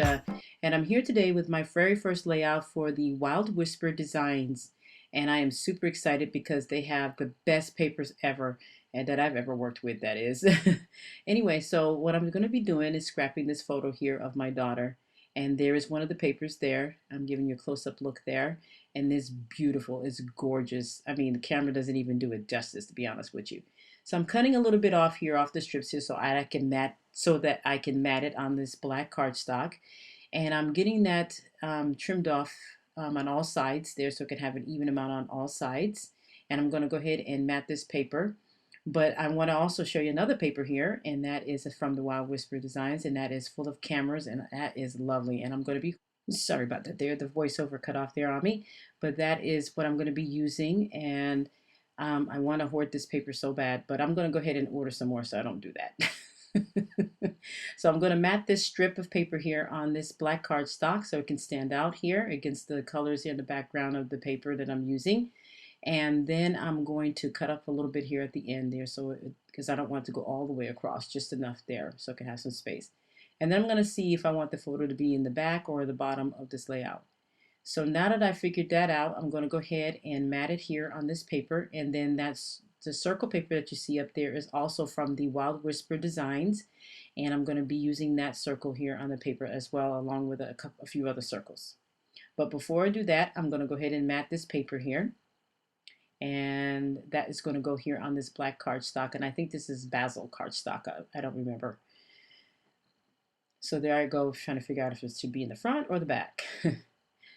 Felicia, and I'm here today with my very first layout for the Wild Whisper designs. And I am super excited because they have the best papers ever, and that I've ever worked with, that is. Anyway, so what I'm going to be doing is scrapping this photo here of my daughter. And there is one of the papers there. I'm giving you a close-up look there. And it's beautiful. It's gorgeous. I mean, the camera doesn't even do it justice, to be honest with you. So I'm cutting a little bit off here, off the strips here, so that I can mat it on this black cardstock. And I'm getting that trimmed off on all sides there, so it can have an even amount on all sides. And I'm going to go ahead and mat this paper. But I want to also show you another paper here, and that is from the Wild Whisper Designs, and that is full of cameras, and that is lovely. And I'm going to be, sorry about that there, the voiceover cut off there on me, but that is what I'm going to be using. And I want to hoard this paper so bad, but I'm going to go ahead and order some more so I don't do that. So I'm going to mat this strip of paper here on this black cardstock so it can stand out here against the colors in the background of the paper that I'm using. And then I'm going to cut up a little bit here at the end there, so because I don't want to go all the way across, just enough there so it can have some space. And then I'm going to see if I want the photo to be in the back or the bottom of this layout. So now that I figured that out, I'm going to go ahead and mat it here on this paper. And then that's the circle paper that you see up there is also from the Wild Whisper Designs. And I'm going to be using that circle here on the paper as well, along with a few other circles. But before I do that, I'm going to go ahead and mat this paper here. And that is going to go here on this black cardstock. And I think this is basil cardstock. I don't remember. So there I go, trying to figure out if it should be in the front or the back.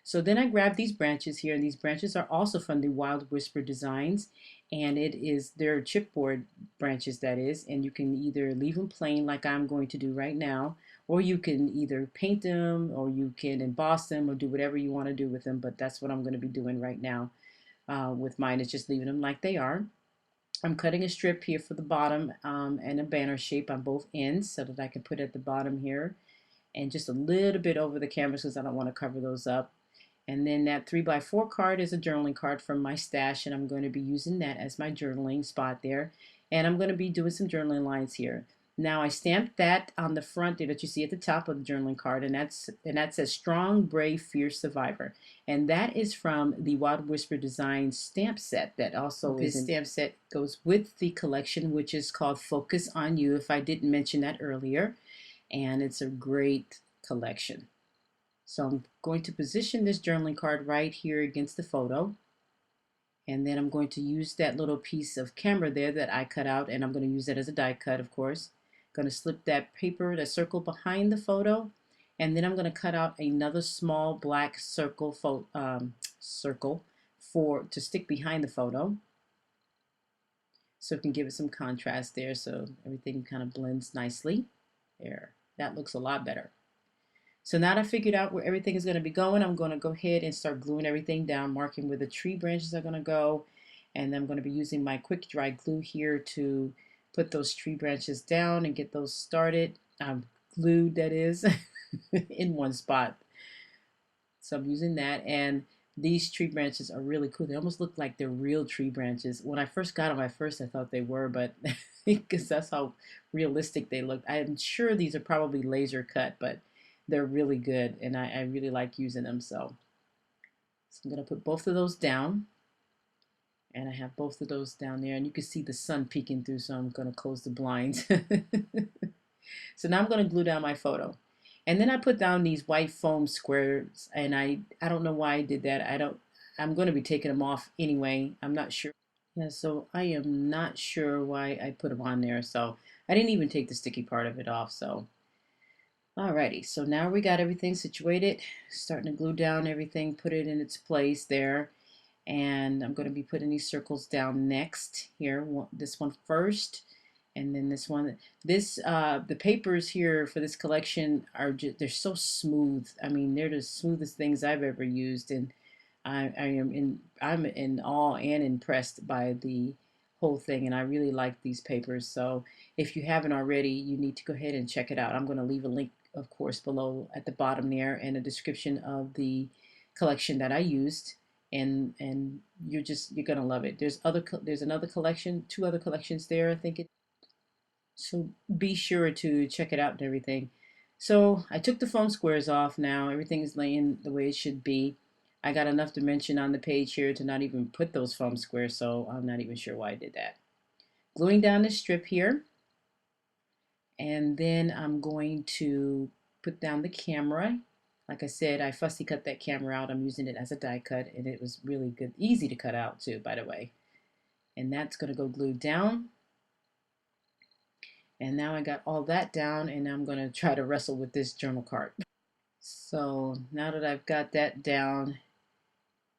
So then I grabbed these branches here, and these branches are also from the Wild Whisper Designs, and they're chipboard branches, that is, and you can either leave them plain like I'm going to do right now, or you can either paint them, or you can emboss them, or do whatever you want to do with them, but that's what I'm going to be doing right now with mine, is just leaving them like they are. I'm cutting a strip here for the bottom and a banner shape on both ends so that I can put it at the bottom here, and just a little bit over the canvas because I don't want to cover those up. And then that 3x4 card is a journaling card from my stash, and I'm going to be using that as my journaling spot there. And I'm going to be doing some journaling lines here. Now I stamped that on the front there that you see at the top of the journaling card, and that says Strong, Brave, Fierce Survivor. And that is from the Wild Whisper Design stamp set that also is in. This stamp set goes with the collection, which is called Focus on You, if I didn't mention that earlier. And it's a great collection. So I'm going to position this journaling card right here against the photo. And then I'm going to use that little piece of camera there that I cut out, and I'm going to use that as a die cut, of course. Going to slip that paper, that circle behind the photo, and then I'm going to cut out another small black circle to stick behind the photo, so it can give it some contrast there, so everything kind of blends nicely. There, that looks a lot better. So now that I figured out where everything is going to be going, I'm going to go ahead and start gluing everything down, marking where the tree branches are going to go. And then I'm going to be using my quick dry glue here to put those tree branches down and get those started. Glued, that is, in one spot. So I'm using that. And these tree branches are really cool. They almost look like they're real tree branches. When I first got them, at first I thought they were, but because that's how realistic they look. I'm sure these are probably laser cut, but they're really good, and I really like using them. So I'm going to put both of those down, and I have both of those down there, and you can see the sun peeking through, so I'm going to close the blinds. So now I'm going to glue down my photo, and then I put down these white foam squares, and I don't know why I did that. I'm going to be taking them off anyway. I'm not sure. Yeah, so I am not sure why I put them on there. So I didn't even take the sticky part of it off. So alrighty, so now we got everything situated, starting to glue down everything, put it in its place there, and I'm going to be putting these circles down next here. This one first, and then this one. The papers here for this collection are they're so smooth. I mean, they're the smoothest things I've ever used, and I'm in awe and impressed by the whole thing, and I really like these papers. So if you haven't already, you need to go ahead and check it out. I'm going to leave a link, of course, below at the bottom there, and a description of the collection that I used, and you're gonna love it. There's another collection, two other collections there, I think. So be sure to check it out and everything. So I took the foam squares off now. Everything is laying the way it should be. I got enough dimension on the page here to not even put those foam squares, so I'm not even sure why I did that. Gluing down the strip here, and then I'm going to put down the camera. Like I said, I fussy cut that camera out. I'm using it as a die cut, and it was really good, easy to cut out too, by the way. And that's going to go glued down. And now I got all that down, and I'm going to try to wrestle with this journal card. So now that I've got that down,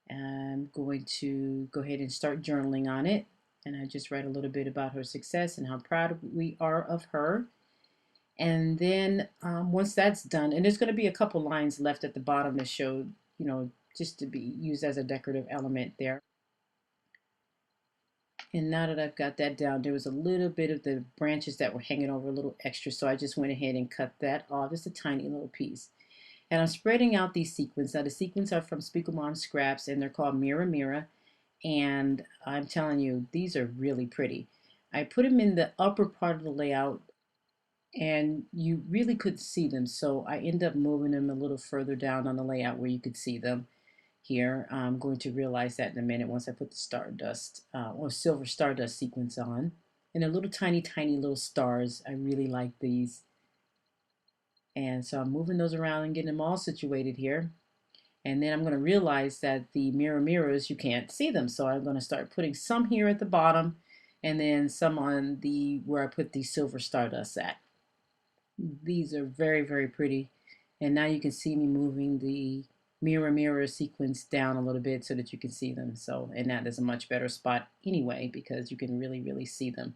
I'm going to go ahead and start journaling on it. And I just write a little bit about her success and how proud we are of her. And then once that's done, and there's going to be a couple lines left at the bottom that show, just to be used as a decorative element there. And now that I've got that down, there was a little bit of the branches that were hanging over a little extra, so I just went ahead and cut that off, just a tiny little piece. And I'm spreading out these sequins. Now the sequins are from Spiegelman Scraps, and they're called Mirror Mirror. And I'm telling you, these are really pretty. I put them in the upper part of the layout, and you really could see them. So I end up moving them a little further down on the layout where you could see them here. I'm going to realize that in a minute once I put the stardust or silver stardust sequence on. And they're little tiny, tiny little stars. I really like these. And so I'm moving those around and getting them all situated here. And then I'm going to realize that the mirrors, you can't see them. So I'm going to start putting some here at the bottom and then some on the where I put the silver stardust at. These are very, very pretty. And now you can see me moving the mirror sequence down a little bit so that you can see them. So, and that is a much better spot anyway because you can really, really see them.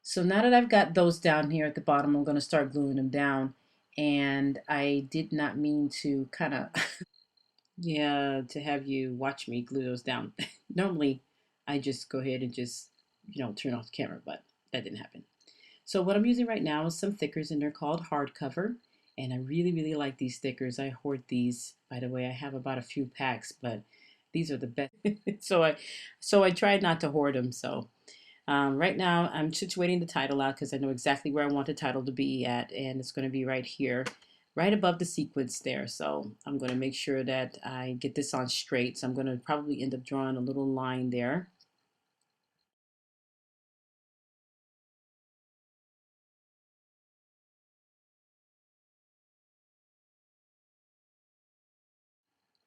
So now that I've got those down here at the bottom, I'm going to start gluing them down. And I did not mean to kind of, yeah, to have you watch me glue those down. Normally, I just go ahead and just, turn off the camera, but that didn't happen. So what I'm using right now is some thickers, and they're called hardcover. And I really, really like these stickers. I hoard these. By the way, I have about a few packs, but these are the best. so I tried not to hoard them. So right now I'm situating the title out because I know exactly where I want the title to be at, and it's going to be right here, right above the sequence there. So I'm going to make sure that I get this on straight. So I'm going to probably end up drawing a little line there.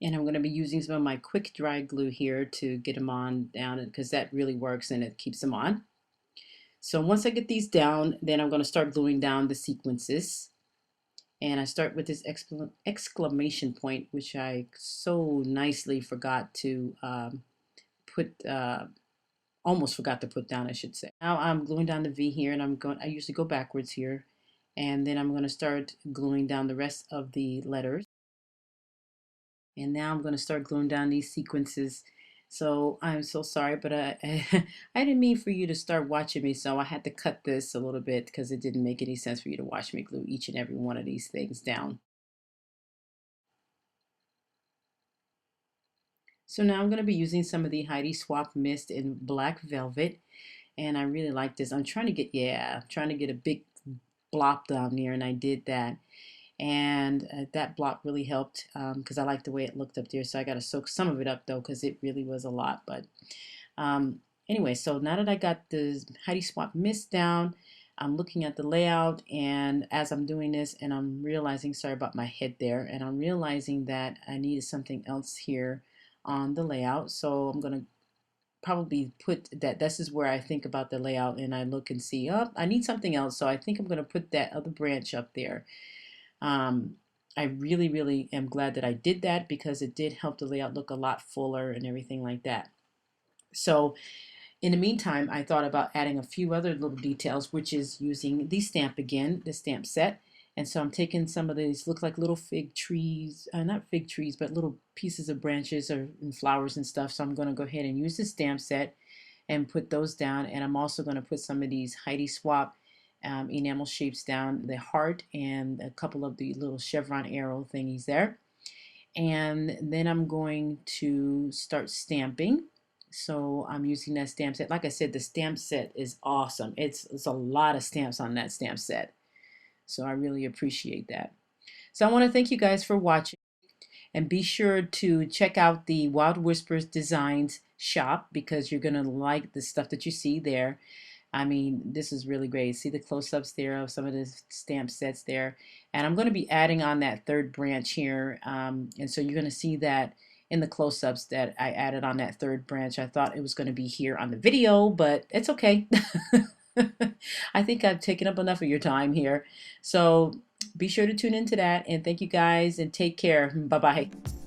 And I'm going to be using some of my quick dry glue here to get them on down because that really works and it keeps them on. So once I get these down, then I'm going to start gluing down the sequences. And I start with this exclamation point, which I so nicely forgot to put, almost forgot to put down, I should say. Now I'm gluing down the V here, and I usually go backwards here. And then I'm going to start gluing down the rest of the letters. And now I'm going to start gluing down these sequences. So I'm so sorry, but I didn't mean for you to start watching me, so I had to cut this a little bit because it didn't make any sense for you to watch me glue each and every one of these things down. So now I'm going to be using some of the Heidi Swap Mist in Black Velvet, and I really like this. I'm trying to get a big blop down there, and I did that. And that block really helped because I liked the way it looked up there. So I got to soak some of it up though because it really was a lot. But um, anyway, so now that I got the Heidi Swap Mist down, I'm looking at the layout, and as I'm doing this, and I'm realizing, sorry about my head there, and I'm realizing that I needed something else here on the layout. So I'm going to probably put that. This is where I think about the layout, and I look and see, oh, I need something else. So I think I'm going to put that other branch up there. Um, I really, really am glad that I did that because it did help the layout look a lot fuller and everything like that. So in the meantime, I thought about adding a few other little details, which is using the stamp again, the stamp set. And so I'm taking some of these, look like little fig trees, not fig trees, but little pieces of branches or and flowers and stuff. So I'm going to go ahead and use the stamp set and put those down. And I'm also going to put some of these Heidi Swap enamel shapes down, the heart and a couple of the little chevron arrow thingies there. And then I'm going to start stamping. So I'm using that stamp set. Like I said, the stamp set is awesome. It's a lot of stamps on that stamp set. So I really appreciate that. So I want to thank you guys for watching, and be sure to check out the Wild Whispers Designs shop because you're going to like the stuff that you see there. I mean, this is really great. See the close-ups there of some of the stamp sets there. And I'm going to be adding on that third branch here. And so you're going to see that in the close-ups that I added on that third branch. I thought it was going to be here on the video, but it's okay. I think I've taken up enough of your time here. So be sure to tune into that. And thank you guys and take care. Bye-bye.